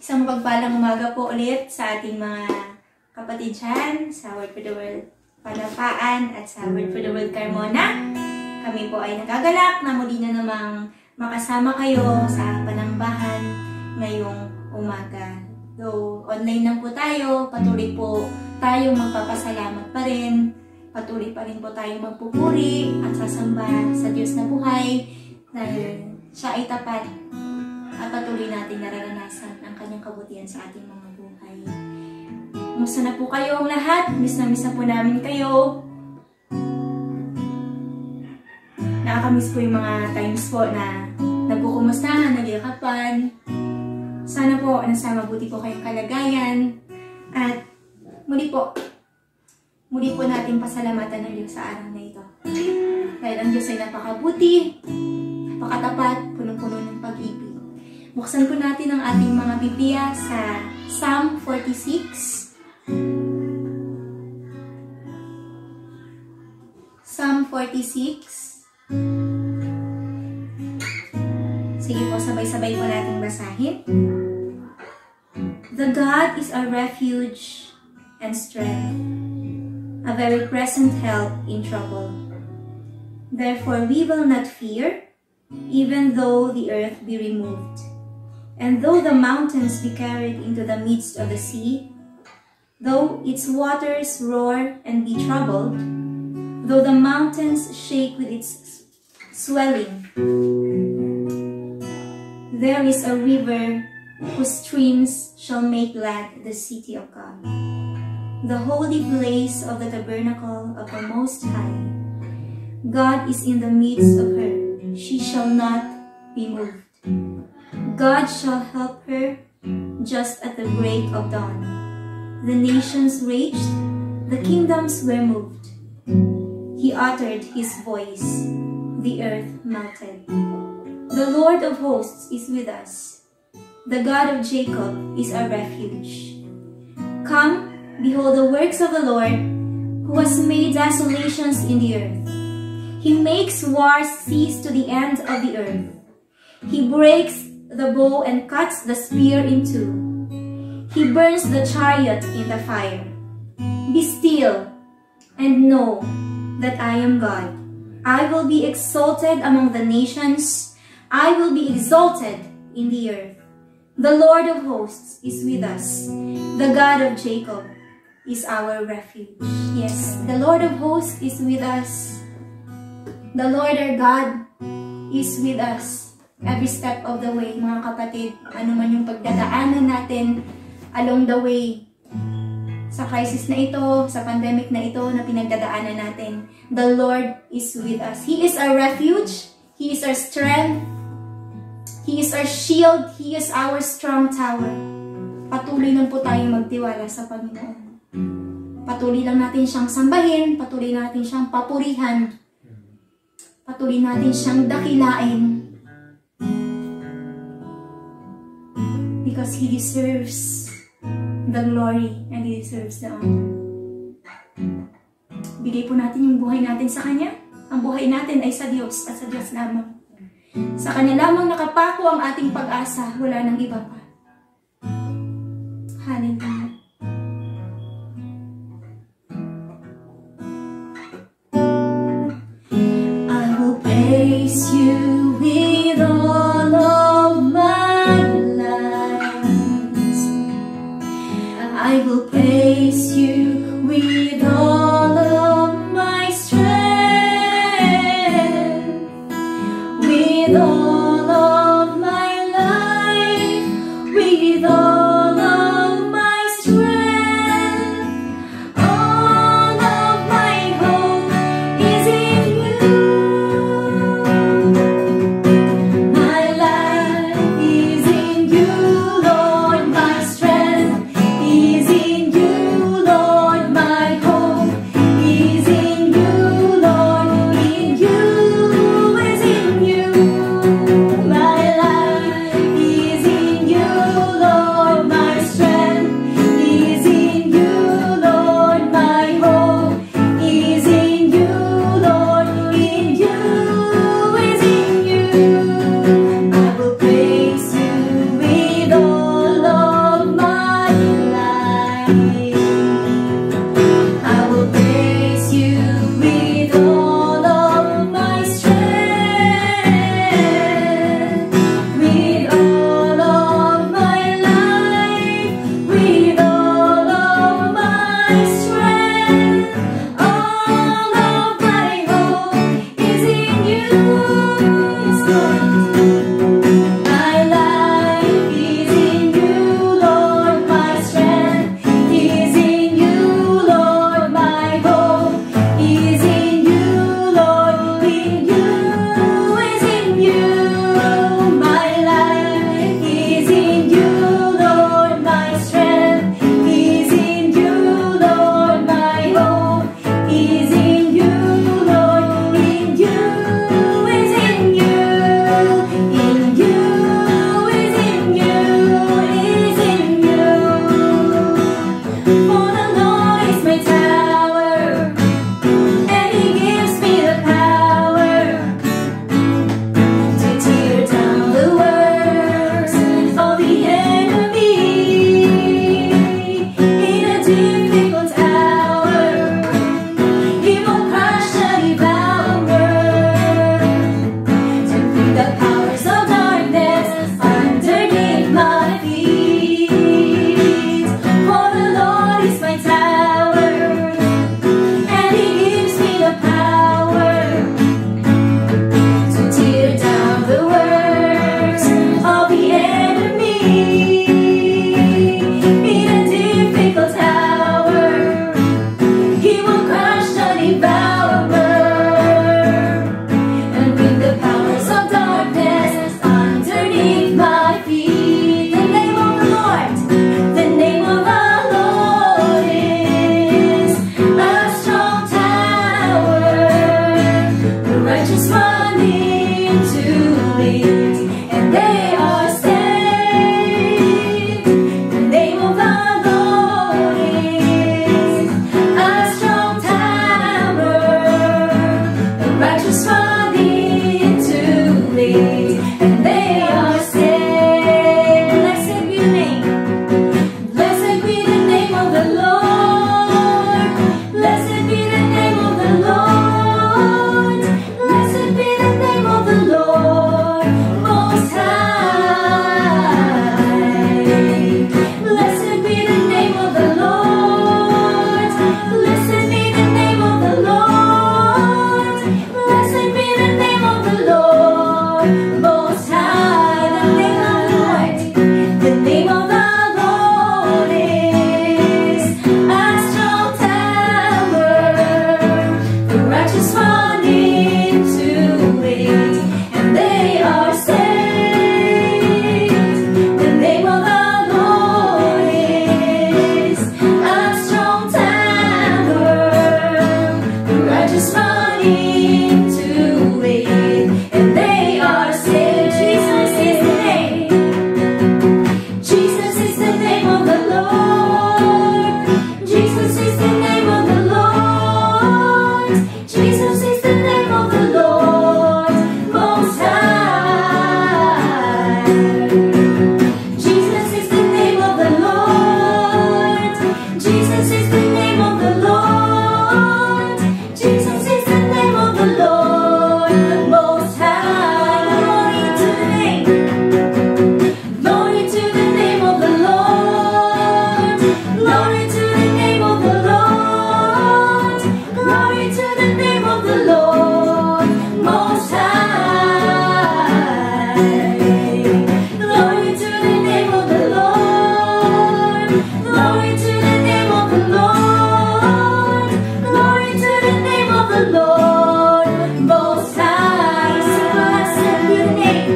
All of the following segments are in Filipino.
Isang mapagpalang umaga po ulit sa ating mga kapatid dyan sa Word for the World Palapaan at sa Word for the World Carmona. Kami po ay nagagalak na muli na namang makasama kayo sa panambahan ngayong umaga. Though online lang po tayo, patuloy po tayong magpapasalamat pa rin. Patuloy pa rin po tayong magpupuri at sasamba sa Diyos na buhay dahil siya ay tapat at patuloy natin nararanasan ang kanyang kabutihan sa ating mga buhay. Kumusta na po kayo ang lahat? Miss na po namin kayo. Nakakamiss po yung mga times po na nagkukumustahan, nagyakapan. Sana po nasa mabuti po kayong kalagayan. At muli po natin pasalamatan ng Diyos sa araw na ito. Dahil ang Diyos ay napakabuti, napakatapat, punong-puno ng pag-ibig. Buksan po natin ang ating mga Biblia sa Psalm 46. Psalm 46. Sige po, sabay-sabay po natin basahin. The God is our refuge and strength, a very present help in trouble. Therefore we will not fear, even though the earth be removed, and though the mountains be carried into the midst of the sea, though its waters roar and be troubled, though the mountains shake with its swelling. There is a river whose streams shall make glad the city of God, the holy place of the tabernacle of the Most High. God is in the midst of her, she shall not be moved. God shall help her just at the break of dawn. The nations raged, the kingdoms were moved. He uttered his voice, the earth melted. The Lord of hosts is with us. The God of Jacob is our refuge. Come, behold the works of the Lord, who has made desolations in the earth. He makes wars cease to the end of the earth. He breaks the bow and cuts the spear in two. He burns the chariot in the fire. Be still and know that I am God. I will be exalted among the nations. I will be exalted in the earth. The Lord of hosts is with us. The God of Jacob is our refuge. Yes, the Lord of hosts is with us. The Lord our God is with us every step of the way, mga kapatid. Ano man yung pagdadaanan natin along the way sa crisis na ito, sa pandemic na ito na pinagdadaanan natin, the Lord is with us. He is our refuge. He is our strength. He is our shield. He is our strong tower. Patuloy lang po tayong magtiwala sa Panginoon. Patuloy lang natin siyang sambahin. Patuloy natin siyang papurihan. Patuloy natin siyang dakilain. Because He deserves the glory and He deserves the honor. Bigay po natin yung buhay natin sa Kanya. Ang buhay natin ay sa Diyos at sa Diyos lamang. Sa Kanya lamang nakapako ang ating pag-asa. Wala nang iba pa. Hallelujah. I will praise You with all of my life. I will praise You with all of my strength, with all of my life, with all of my strength. All of my hope is in You. into it, and they are saved. Jesus is the name. Jesus is the name of the Lord. Jesus is the name of the Lord. Jesus is the name of the Lord Most High. Jesus is the name of the Lord. Jesus is the name of the Lord. Jesus is the name of the Lord Most High. Glory to the name. Glory to the name of the Lord. Glory to the name of the Lord. Glory to the name of the Lord Most High. Glory to the name of the Lord. Glory to the name of the Lord. Glory to the name of the Lord Most High. So blessed be the name.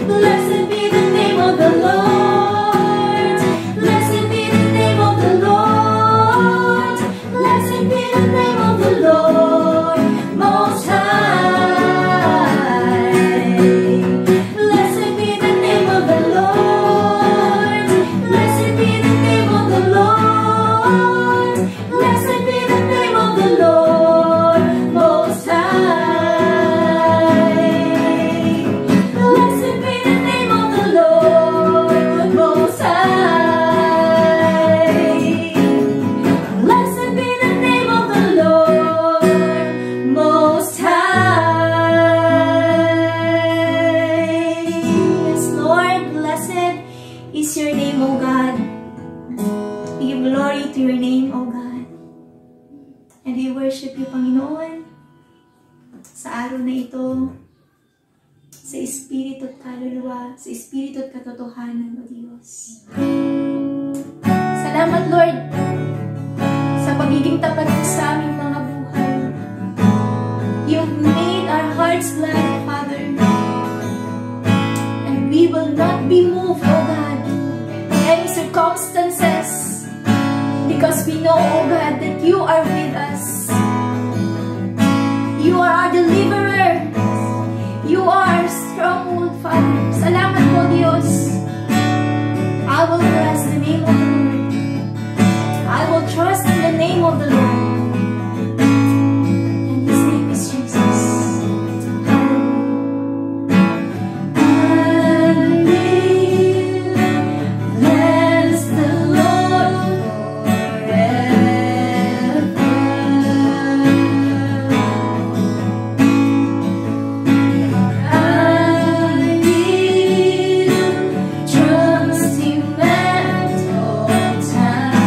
Blessed be the name of the Lord. Blessed be the name of the Lord. Blessed be the name of the Lord Most High. Blessed be the name of the Lord. Blessed be the name of the Lord. Blessed be the name of the Lord Most High. Blessed be the name of the Lord Most High. Blessed be the name of the Lord Most High. Yes, Lord, blessed is your name, O God. We give glory to your name, O God. And we worship you, Panginoon, sa araw na ito, sa Espiritu at kaluluwa, sa Espiritu at katotohanan, O Diyos. Salamat, Lord, sa pagiging tapat mo sa aming mga buhay. You've made our hearts glad, Father, and we will not be moved, O God, in any circumstances, because we know, O God, that you are with us. You are our deliverer. You are our stronghold, Father. Salamat po, Diyos. I will bless the name of the Lord. I will trust in the name of the Lord. And His name is Jesus. Bless the Lord forever. Trust Him at all times.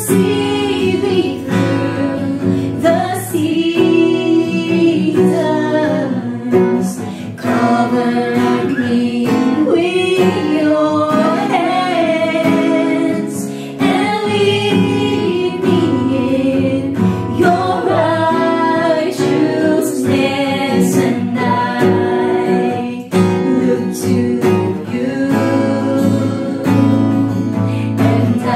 see me through the seasons. Cover me with your hands and lead me in your righteousness, and I look to you, and I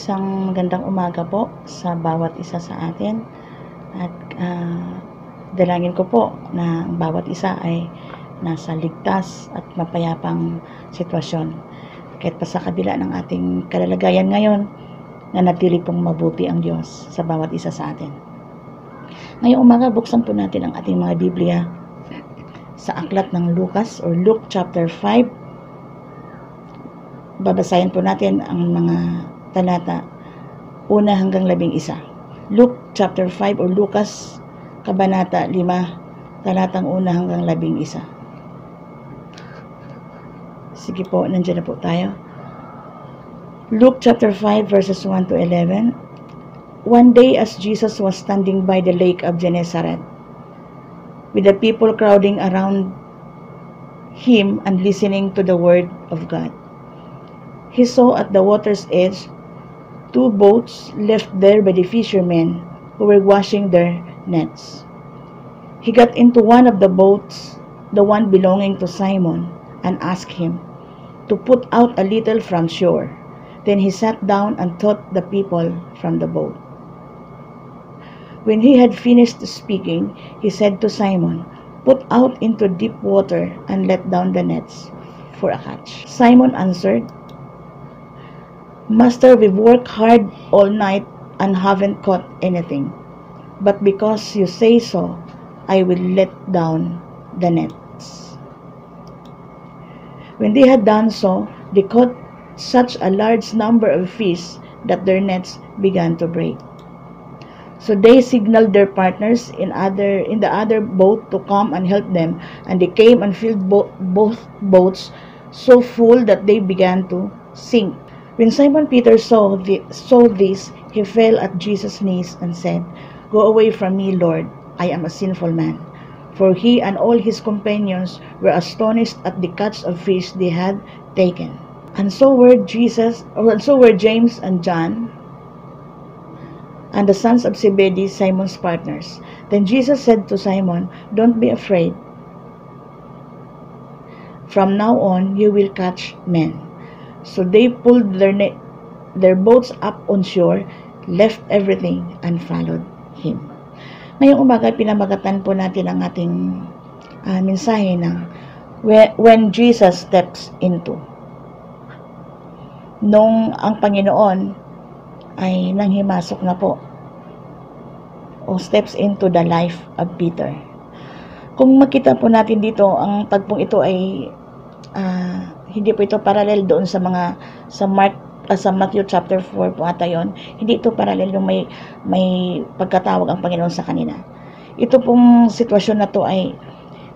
Isang magandang umaga po sa bawat isa sa atin. At dalangin ko po na ang bawat isa ay nasa ligtas at mapayapang sitwasyon. Kahit pa sa kabila ng ating kalalagayan ngayon, nanatili pong mabuti ang Diyos sa bawat isa sa atin. Ngayong umaga, buksan po natin ang ating mga Biblia sa aklat ng Lucas or Luke chapter 5. Babasahin po natin ang mga talata 1 hanggang 11. Luke chapter 5 or Lucas kabanata 5 talatang 1 hanggang 11. Sige po, nandiyan na po tayo. Luke chapter 5 verses 1 to 11. One day as Jesus was standing by the lake of Gennesaret, with the people crowding around him and listening to the word of God, he saw at the water's edge 2 boats left there by the fishermen who were washing their nets. He got into one of the boats, the one belonging to Simon, and asked him to put out a little from shore. Then he sat down and taught the people from the boat. When he had finished speaking, he said to Simon, "Put out into deep water and let down the nets for a catch." Simon answered, "Master, we've worked hard all night and haven't caught anything. But because you say so, I will let down the nets." When they had done so, they caught such a large number of fish that their nets began to break. So they signaled their partners in the other boat to come and help them, and they came and filled both boats so full that they began to sink. When Simon Peter saw this, he fell at Jesus' knees and said, "Go away from me, Lord, I am a sinful man." For he and all his companions were astonished at the catch of fish they had taken. And so were James and John, and the sons of Zebedee, Simon's partners. Then Jesus said to Simon, "Don't be afraid. From now on, you will catch men." So they pulled their boats up on shore, left everything, and followed him. Ngayong umaga, pinamagatan po natin ang ating mensahe ng when Jesus steps into. Nung ang Panginoon ay nanghimasok na po o steps into the life of Peter. Kung makita po natin dito, ang tagpong ito ay hindi po ito parallel doon sa Matthew chapter 4 po ata yun. Hindi ito parallel yung may pagkatawag ang Panginoon sa kanila. Ito pong sitwasyon na to ay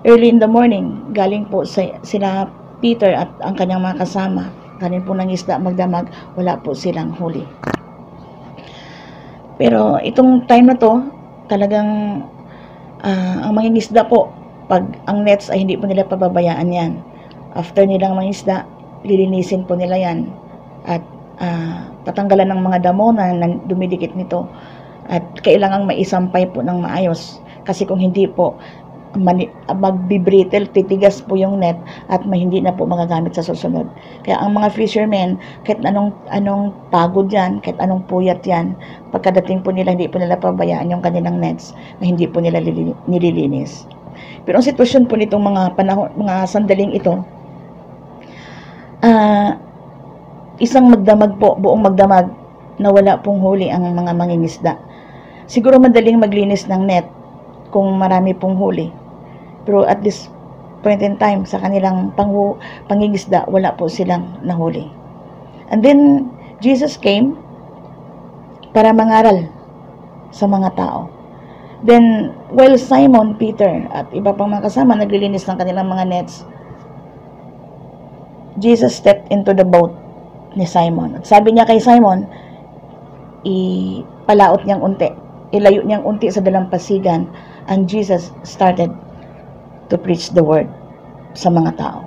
early in the morning, galing po sila Peter at ang kanyang mga kasama, galing po ng isda magdamag, wala po silang huli. Pero itong time na to, talagang ang mangingisda po, pag ang nets ay hindi po nila pababayaan yan. After nilang mangisda, lilinisin po nila yan at tatanggalan ng mga damo na dumidikit nito at kailangang maisampay po ng maayos. Kasi kung hindi po, magbibrittle, titigas po yung net at hindi na po magagamit sa susunod. Kaya ang mga fishermen, kahit anong pagod yan, kahit anong puyat yan, pagkadating po nila, hindi po nila pabayaan yung kanilang nets na hindi po nila nililinis. Pero ang sitwasyon po nitong mga sandaling ito, isang magdamag po, buong magdamag na wala pong huli ang mga mangingisda. Siguro madaling maglinis ng net kung marami pong huli. Pero at this point in time, sa kanilang pangingisda, wala po silang nahuli. And then, Jesus came para mangaral sa mga tao. Then, while Simon, Peter, at iba pang mga kasama naglilinis ng kanilang mga nets, Jesus stepped into the boat ni Simon. At sabi niya kay Simon, ipalaot niyang unti, ilayo niyang unti sa dalampasigan, and Jesus started to preach the word sa mga tao.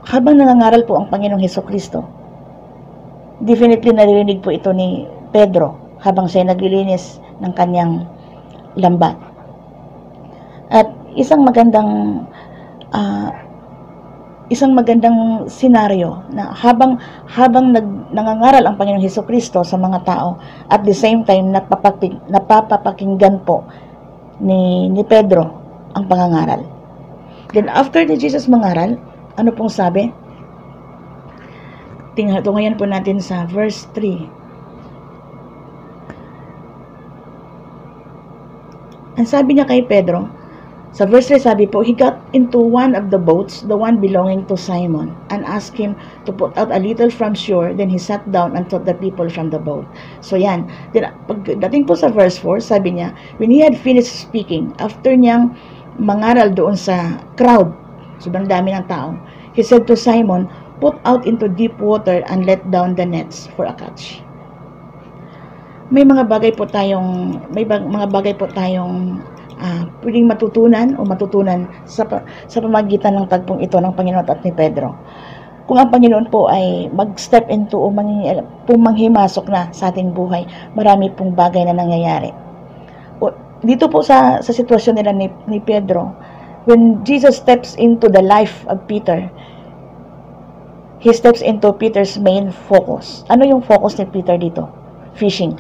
Habang nangangaral po ang Panginoong Hesukristo, definitely naririnig po ito ni Pedro habang siya naglilinis ng kanyang lambat. At isang magandang isang magandang senaryo na habang nangangaral ang Panginoong Hesukristo sa mga tao, at the same time napapakinggan po ni Pedro ang pangangaral. Then after ni Jesus mangaral, ano pong sabi? Tungayan po natin sa verse 3. Ang sabi niya kay Pedro, sa verse 3 sabi po, he got into one of the boats, the one belonging to Simon, and asked him to put out a little from shore. Then he sat down and taught the people from the boat. So yan. Then, pagdating po sa verse 4, sabi niya, when he had finished speaking, after niyang mangaral doon sa crowd, sobrang dami ng tao, he said to Simon, put out into deep water and let down the nets for a catch. May mga bagay po tayong pwedeng matutunan sa pamagitan ng tagpong ito ng Panginoon at ni Pedro. Kung ang Panginoon po ay mag-step into o manghimasok na sa ating buhay, marami pong bagay na nangyayari. Dito po sa sitwasyon nila ni Pedro, when Jesus steps into the life of Peter, he steps into Peter's main focus. Ano yung focus ni Peter dito? Fishing.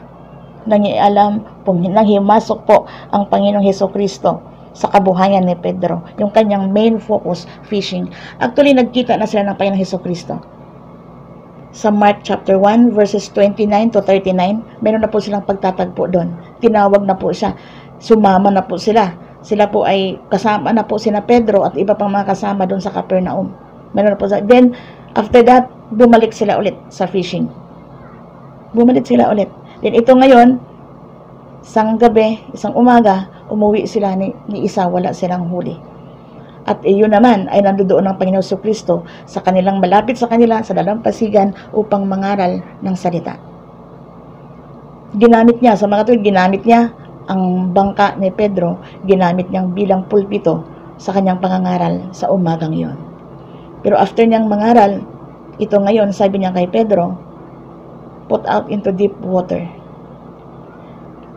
Nanghimasok po ang Panginoong Hesukristo sa kabuhayan ni Pedro. Yung kanyang main focus, fishing. Actually, nagkita na sila ng Panginoong Hesukristo. Sa Mark chapter 1, verses 29 to 39, meron na po silang pagtatagpo doon. Tinawag na po siya. Sumama na po sila. Sila po ay kasama na po sina Pedro at iba pang mga kasama doon sa Capernaum. Meron na po sila. Then, after that, bumalik sila ulit sa fishing. Bumalik sila ulit. Then ito ngayon, isang gabi, isang umaga, umuwi sila ni isa, wala silang huli. At iyon naman ay nandoon ng Panginoon Jesucristo sa kanilang malapit sa kanila, sa dalampasigan upang mangaral ng salita. Ginamit niya, sa mga tuwid, ginamit niya ang bangka ni Pedro, ginamit niyang bilang pulpito sa kanyang pangangaral sa umagang iyon. Pero after niyang mangaral, ito ngayon, sabi niya kay Pedro, put out into deep water.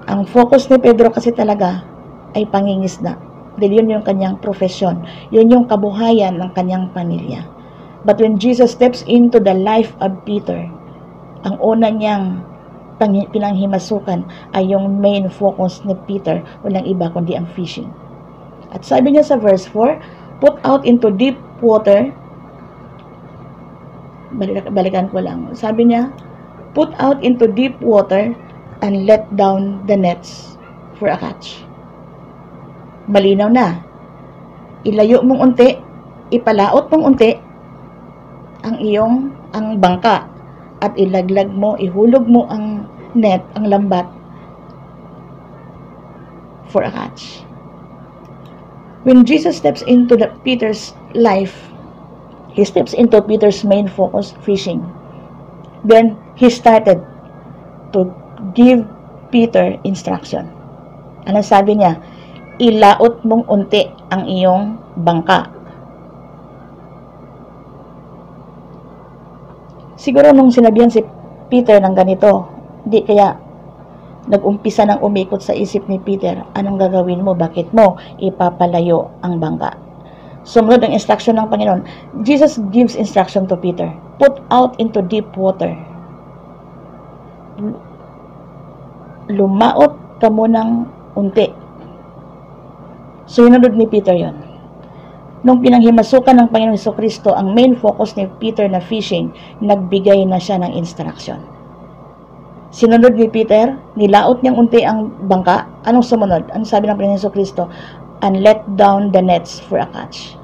Ang focus ni Pedro kasi talaga ay pangingisda. Dahil yun yung kanyang profesyon. Yun yung kabuhayan ng kanyang pamilya. But when Jesus steps into the life of Peter, ang una niyang pinanghimasukan ay yung main focus ni Peter, walang iba kundi ang fishing. At sabi niya sa verse 4, put out into deep water. Balikan ko lang. Sabi niya, put out into deep water and let down the nets for a catch. Malinaw na. Ilayo mong unti, ipalaot mong unti ang bangka at ilaglag mo, ihulog mo ang net, ang lambat for a catch. When Jesus steps into Peter's life, he steps into Peter's main focus, fishing. Then, he started to give Peter instruction. Ano sabi niya? Ilaot mong unti ang iyong bangka. Siguro nung sinabihan si Peter ng ganito, di kaya nag-umpisa ng umikot sa isip ni Peter, anong gagawin mo? Bakit mo ipapalayo ang bangka? Sumunod ang instruction ng Panginoon. Jesus gives instruction to Peter. Put out into deep water. Lumaot ka mo ng unti. So, yunod ni Peter yon. Nung pinanghimasukan ng Panginoong Jesucristo, ang main focus ni Peter na fishing, nagbigay na siya ng instruction. Sinunod ni Peter, nilaot niyang unti ang bangka. Anong sumunod? Anong sabi ng Panginoong Jesucristo? And let down the nets for a catch.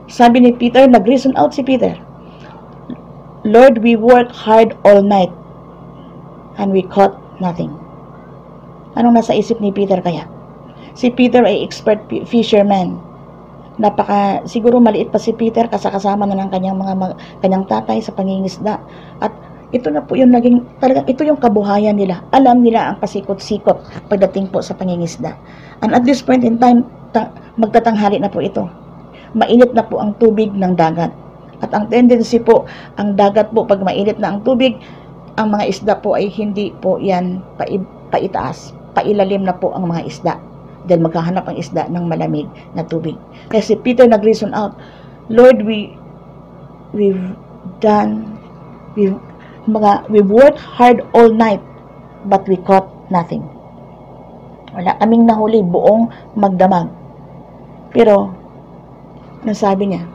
Sabi ni Peter, nag-reason out si Peter. Lord, we worked hard all night and we caught nothing. Anong nasa isip ni Peter kaya? Si Peter ay expert fisherman. Siguro maliit pa si Peter kasama na ng kanyang tatay sa pangingisda. At ito na po yung talagang ito yung kabuhayan nila. Alam nila ang pasikot-sikot pagdating po sa pangingisda. And at this point in time, magtatanghali na po ito. Mainit na po ang tubig ng dagat. At ang tendency po, ang dagat po, pag mainit na ang tubig, ang mga isda po ay hindi po yan paitaas. Pailalim na po ang mga isda. dahil maghahanap ang isda ng malamig na tubig. Kaya si Peter nag-reason out, Lord, we've worked hard all night, but we caught nothing. Wala kaming nahuli buong magdamag. Pero, nasabi niya,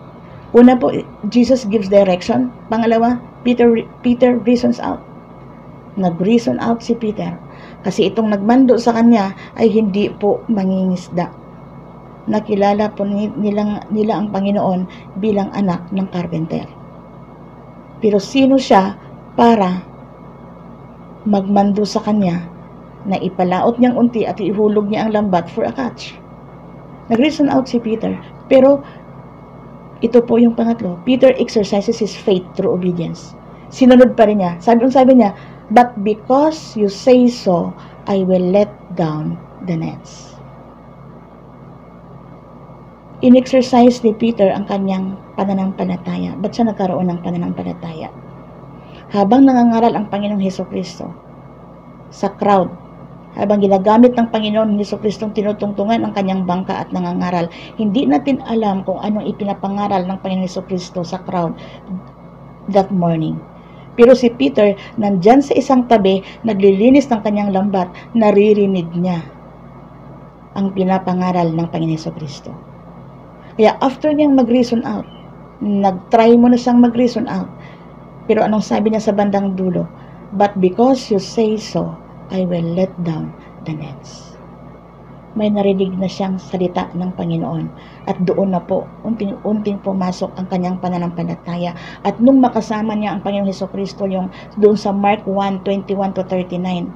una po, Jesus gives direction. Pangalawa, Peter reasons out. Nag-reason out si Peter. Kasi itong nagmando sa kanya ay hindi po mangingisda. Nakilala po nila ang Panginoon bilang anak ng carpenter. Pero sino siya para magmando sa kanya na ipalaot niyang unti at ihulog niya ang lambat for a catch? Nag-reason out si Peter. Pero ito po yung pangatlo. Peter exercises his faith through obedience. Sinunod pa rin niya. Sabi niya, but because you say so, I will let down the nets. In-exercise ni Peter ang kanyang pananampalataya. Ba't siya nagkaroon ng pananampalataya? Habang nangangaral ang Panginoong Hesukristo sa crowd, habang ginagamit ng Panginoon Hesukristo tinutungtungan ang kanyang bangka at nangangaral, hindi natin alam kung anong ipinapangaral ng Panginoong Hesukristo sa crowd that morning. Pero si Peter, nandyan sa isang tabi, naglilinis ng kanyang lambat, naririnig niya ang pinapangaral ng Panginoon Hesukristo. Kaya after niyang mag-reason out, nag-try mo na siyang mag-reason out. Pero anong sabi niya sa bandang dulo? But because you say so, I will let down the nets. May narinig na siyang salita ng Panginoon. At doon na po, unting-unting pumasok ang kanyang pananampalataya. At nung makasama niya ang Panginoong Hesukristo, yung doon sa Mark 1:21-39,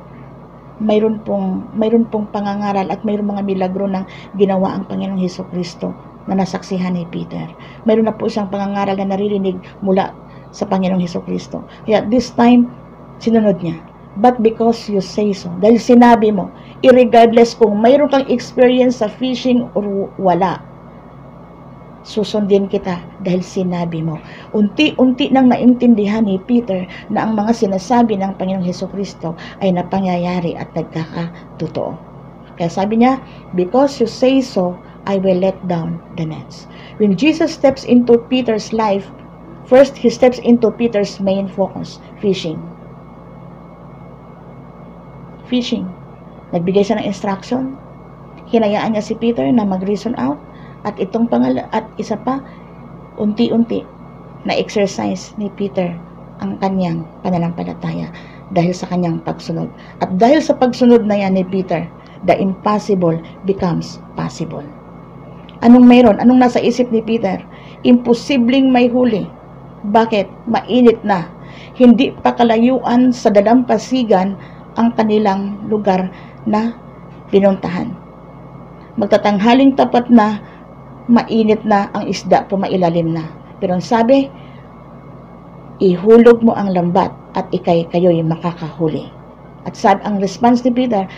mayroon pong pangangaral at mayroon mga milagro ng ginawa ang Panginoong Hesukristo na nasaksihan ni Peter. Mayroon na po siyang pangangaral na naririnig mula sa Panginoong Hesukristo. Kaya this time, sinunod niya. But because you say so, dahil sinabi mo, irregardless kung mayroon kang experience sa fishing or wala, susundin kita dahil sinabi mo. Unti-unti nang naintindihan ni Peter na ang mga sinasabi ng Panginoong Hesukristo ay napangyayari at nagkakatotoo. Kaya sabi niya, because you say so, I will let down the nets. When Jesus steps into Peter's life, first, he steps into Peter's main focus, fishing. Fishing. Nagbigay siya ng instruction. Hinayaan niya si Peter na mag-reason out. At isa pa, unti-unti na-exercise ni Peter ang kanyang pananampalataya dahil sa kanyang pagsunod. At dahil sa pagsunod na yan ni Peter, the impossible becomes possible. Anong mayroon? Anong nasa isip ni Peter? Imposibleng may huli. Bakit? Mainit na. Hindi pa kalayuan sa dalampasigan ang kanilang lugar na pinuntahan. Magtatanghaling tapat na, mainit na ang isda, pumailalim na. Pero ang sabi, ihulog mo ang lambat at kayo'y makakahuli. At sabi, ang response ni Peter,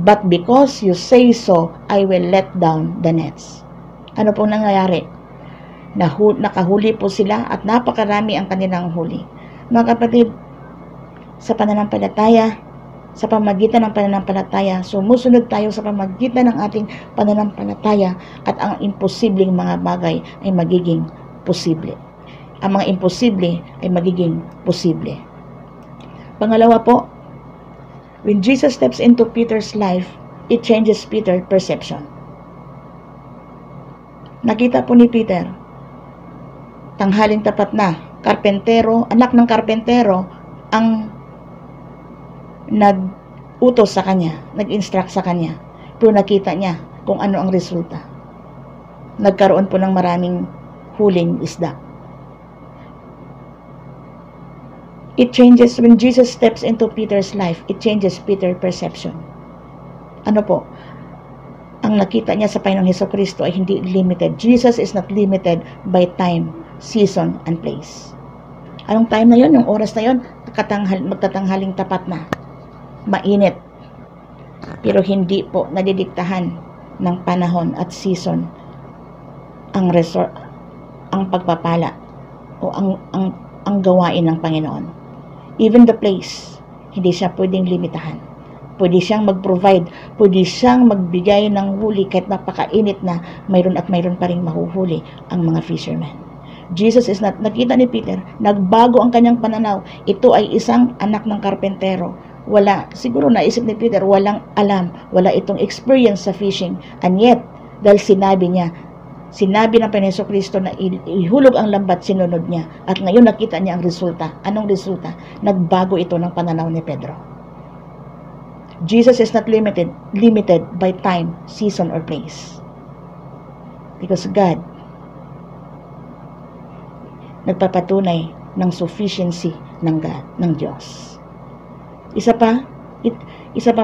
but because you say so, I will let down the nets. Ano pong nangyayari? Nakahuli po sila at napakarami ang kanilang huli. Mga kapatid, sa pananampalataya, sa pamagitan ng pananampalataya, sumusunod tayo sa pamagitan ng ating pananampalataya at ang imposibleng mga bagay ay magiging posible. Ang mga imposible ay magiging posible. Pangalawa po, when Jesus steps into Peter's life, it changes Peter's perception. Nakita po ni Peter, tanghaling tapat na, anak ng karpentero, ang nag-utos sa kanya, nag-instruct sa kanya. Pero nakita niya kung ano ang resulta. Nagkaroon po ng maraming huling isda. It changes, when Jesus steps into Peter's life, it changes Peter's perception. Ano po? Ang nakita niya sa Panginoong Hesukristo ay hindi limited. Jesus is not limited by time, season, and place. Anong time na yon? Yung oras na yon, magtatanghaling tapat na. Mainit. Pero hindi po nadidiktahan ng panahon at season ang pagpapala o ang gawain ng Panginoon. Even the place, hindi siya pwedeng limitahan. Pwede siyang mag-provide, pwede siyang magbigay ng huli kahit napakainit na mayroon at mayroon pa rin mahuhuli ang mga fishermen. Jesus is not, nakita ni Peter, nagbago ang kanyang pananaw. Ito ay isang anak ng karpentero. Wala, siguro naisip ni Peter, walang alam, wala itong experience sa fishing. And yet, dahil sinabi ng Panginoon Kristo na ihulog ang lambat, sinunod niya. At ngayon nakita niya ang resulta. Anong resulta? Nagbago ito ng pananaw ni Pedro. Jesus is not limited by time, season, or place. Because God nagpapatunay ng sufficiency ng God, ng Diyos. Isa pa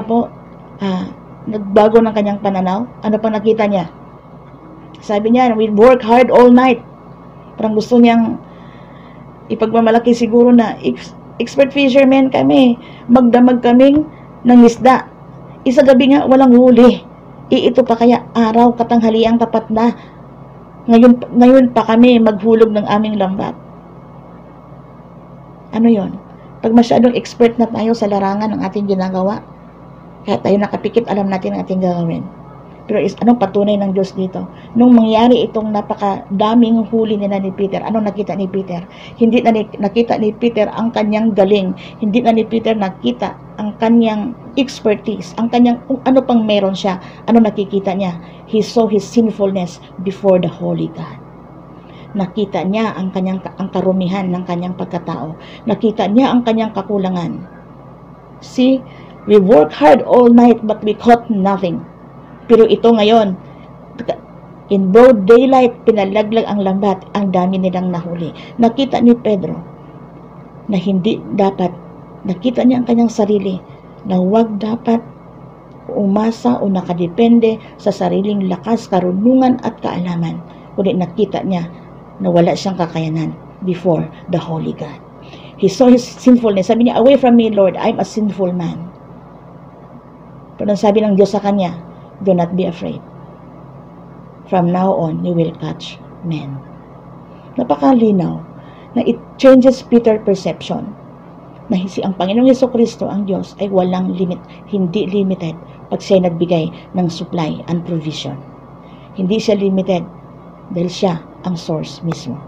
po, nagbago ng kanyang pananaw. Ano pang nakita niya? Sabi niya, we work hard all night. Parang gusto niyang ipagmamalaki siguro na expert fishermen kami. Magdamag kaming ng isda. Isa gabi nga, walang huli. Ito pa kaya araw, katanghaliang tapat na. Ngayon pa kami maghulog ng aming lambat. Ano yon? Pag masyadong expert na tayo sa larangan ng ating ginagawa, kaya tayo nakapikit, alam natin ang ating gagawin. Pero anong patunay ng Diyos dito? Nung mangyari itong napakadaming huli nila ni Peter, anong nakita ni Peter? Hindi na nakita ni Peter ang kanyang galing. Hindi na ni Peter nakita ang kanyang expertise, ang kanyang kung ano pang meron siya. Ano nakikita niya? He saw his sinfulness before the Holy God. Nakita niya ang karumihan ng kanyang pagkatao. Nakita niya ang kanyang kakulangan. See, we work hard all night but we caught nothing. Pero ito ngayon, in broad daylight, pinalaglag ang lambat, ang dami nilang nahuli. Nakita ni Pedro na hindi dapat, nakita niya ang kanyang sarili, na huwag dapat umasa o nakadepende sa sariling lakas, karunungan at kaalaman. Kundi nakita niya na wala siyang kakayanan before the Holy God. He saw his sinfulness. Sabi niya, away from me, Lord, I'm a sinful man. Pero sabi ng Diyos sa kanya, do not be afraid. From now on, you will catch men. Napakalinaw na it changes Peter's perception na ang Panginoong Jesucristo, ang Diyos, ay walang limit, hindi limited pag siya nagbigay ng supply and provision. Hindi siya limited dahil siya ang source mismo.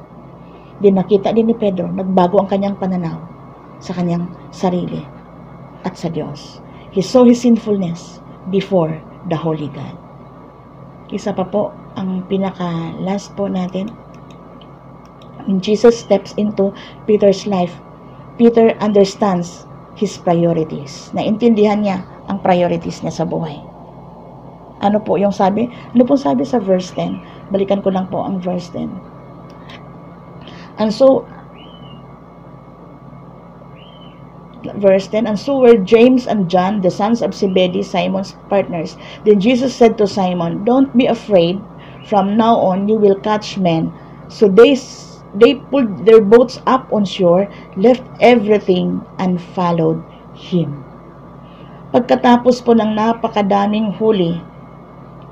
Din nakita din ni Pedro, nagbago ang kanyang pananaw sa kanyang sarili at sa Diyos. He saw his sinfulness before the Holy God. Isa pa po, ang pinaka-last po natin. When Jesus steps into Peter's life, Peter understands his priorities. Naintindihan niya ang priorities niya sa buhay. Ano po yung sabi? Ano po sabi sa verse 10? Balikan ko lang po ang verse 10. And so, verse 10, and so were James and John, the sons of Zebedee, Simon's partners. Then Jesus said to Simon, don't be afraid. From now on, you will catch men. So they pulled their boats up on shore, left everything, and followed him. Pagkatapos po ng napakadaming huli,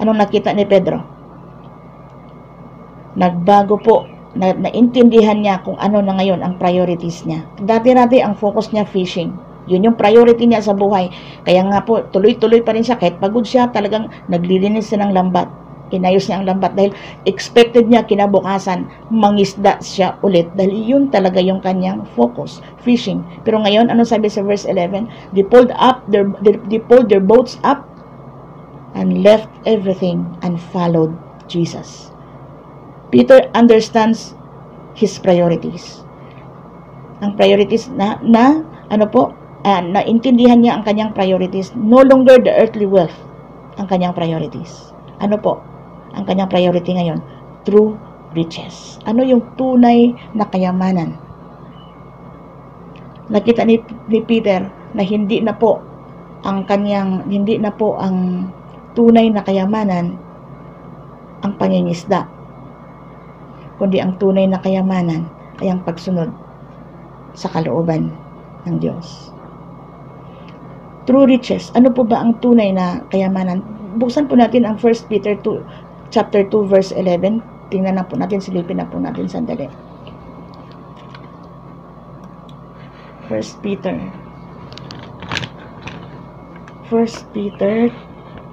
anong nakita ni Pedro? Nagbago po. Naintindihan niya kung ano na ngayon ang priorities niya. Dati-dati ang focus niya fishing. Yun yung priority niya sa buhay. Kaya nga po, tuloy-tuloy pa rin siya. Kahit pagod siya, talagang naglilinis siya ng lambat. Inayos niya ang lambat dahil expected niya kinabukasan, mangisda siya ulit. Dahil yun talaga yung kanyang focus, fishing. Pero ngayon, ano sabi sa verse 11? They pulled their boats up and left everything and followed Jesus. Peter understands his priorities. Ang priorities naintindihan niya ang kanyang priorities. No longer the earthly wealth ang kanyang priorities. Ano po ang kanyang priority ngayon? True riches. Ano yung tunay na kayamanan? Nakita ni Peter na hindi na po ang tunay na kayamanan ang pangingisda, kundi ang tunay na kayamanan ay ang pagsunod sa kalooban ng Diyos. True riches. Ano po ba ang tunay na kayamanan? Buksan po natin ang 1 Peter 2, chapter 2, verse 11. Tingnan na po natin, silipin na po natin sandali. 1 Peter 1 Peter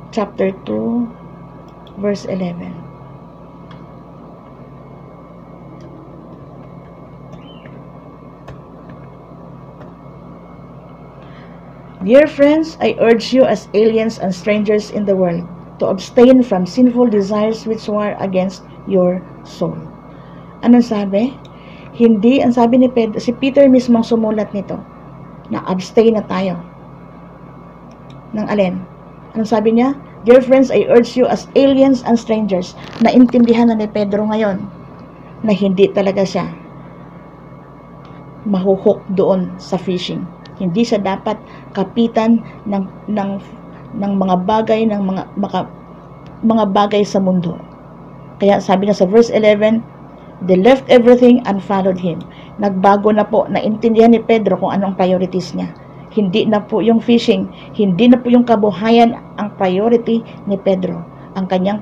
chapter 2 verse 11. Dear friends, I urge you as aliens and strangers in the world to abstain from sinful desires which war against your soul. Anong sabi? Hindi, ang sabi ni Pedro, si Peter mismo sumulat nito, na abstain na tayo. Ng alin? Anong sabi niya? Dear friends, I urge you as aliens and strangers, na intindihan na ni Pedro ngayon, na hindi talaga siya mahuhook doon sa fishing. Hindi siya dapat kapitan ng mga bagay, ng mga bagay sa mundo. Kaya sabi na sa verse 11, they left everything and followed him. Nagbago na po, naintindihan ni Pedro kung anong priorities niya. Hindi na po yung fishing, hindi na po yung kabuhayan ang priority ni Pedro. Ang kanyang,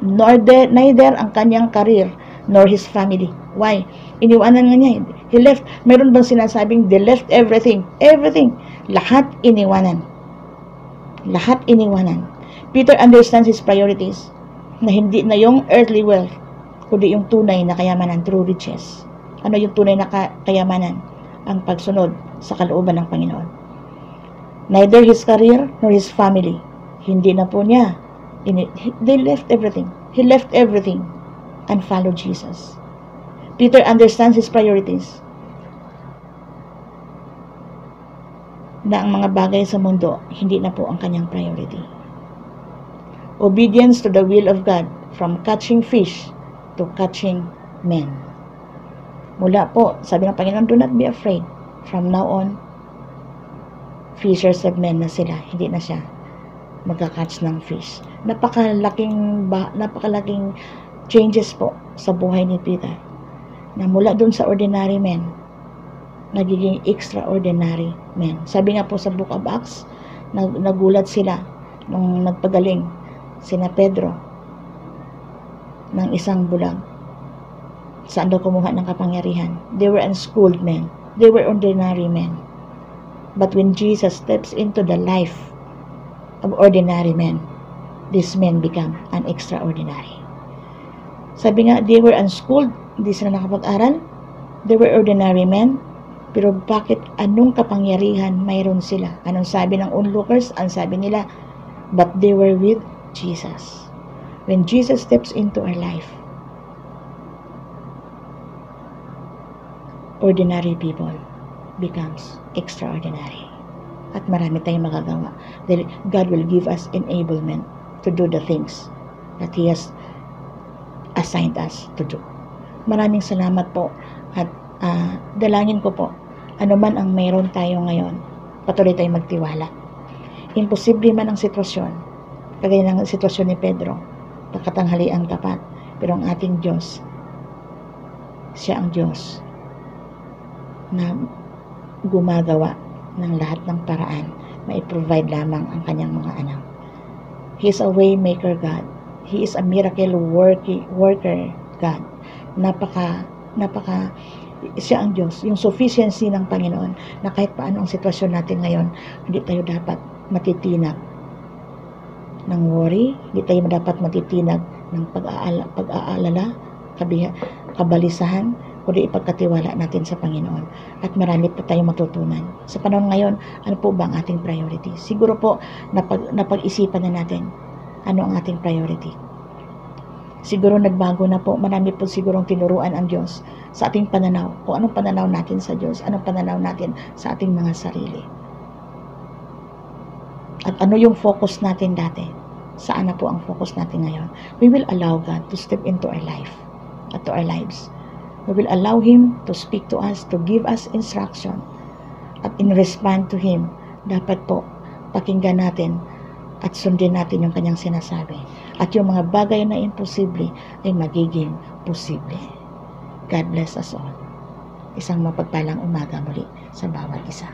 neither ang kanyang career, nor his family. Why? Iniwanan nga niya. He left. Meron bang sinasabing, they left everything? Everything. Lahat iniwanan. Lahat iniwanan. Peter understands his priorities, na hindi na yung earthly wealth, kundi yung tunay na kayamanan, true riches. Ano yung tunay na kayamanan? Ang pagsunod sa kalooban ng Panginoon. Neither his career nor his family. Hindi na po niya. They left everything. He left everything and followed Jesus. Peter understands his priorities. Na ang mga bagay sa mundo, hindi na po ang kanyang priority. Obedience to the will of God, from catching fish to catching men. Mula po, sabi ng Panginoon, do not be afraid. From now on, fishers of men na sila. Hindi na siya magka-catch ng fish. Napakalaking changes po sa buhay ni Peter. Na mula dun sa ordinary men, nagiging extraordinary men. Sabi nga po sa Book of Acts, nagulat sila nung nagpagaling sina Pedro ng isang bulag. Saan daw kumuha ng kapangyarihan? They were unschooled men. They were ordinary men. But when Jesus steps into the life of ordinary men, these men become an extraordinary. Sabi nga, they were unschooled, hindi sila nakapag-aral. They were ordinary men. Pero bakit, anong kapangyarihan mayroon sila? Anong sabi ng onlookers? Ang sabi nila, but they were with Jesus. When Jesus steps into our life, ordinary people becomes extraordinary. At marami tayong magagawa. God will give us enablement to do the things that He has assigned us to do. Maraming salamat po at dalangin ko po, ano man ang mayroon tayo ngayon, patuloy tayong magtiwala. Imposible man ang sitwasyon, kagaya ng sitwasyon ni Pedro, pagkatanghali ang tapat, pero ang ating Diyos, siya ang Diyos na gumagawa ng lahat ng paraan, mai-provide lamang ang kanyang mga anak. He is a way maker God. He is a miracle worker God. Siya ang Diyos, yung sufficiency ng Panginoon, na kahit paano ang sitwasyon natin ngayon, hindi tayo dapat matitinag ng worry, hindi tayo dapat matitinag ng pag-aalala, kabalisahan, kundi ipagkatiwala natin sa Panginoon. At marami pa tayong matutunan. Sa panahon ngayon, ano po ba ang ating priority? Siguro po, napag-isipan na natin ano ang ating priority. Siguro nagbago na po, marami po sigurong tinuruan ang Diyos sa ating pananaw. Kung anong pananaw natin sa Diyos, anong pananaw natin sa ating mga sarili. At ano yung focus natin dati? Saan na po ang focus natin ngayon? We will allow God to step into our life at to our lives. We will allow Him to speak to us, to give us instruction. At in respond to Him, dapat po pakinggan natin at sundin natin yung kanyang sinasabi. At yung mga bagay na imposible ay magiging posible. God bless us all. Isang mapagpalang umaga muli sa bawat isa.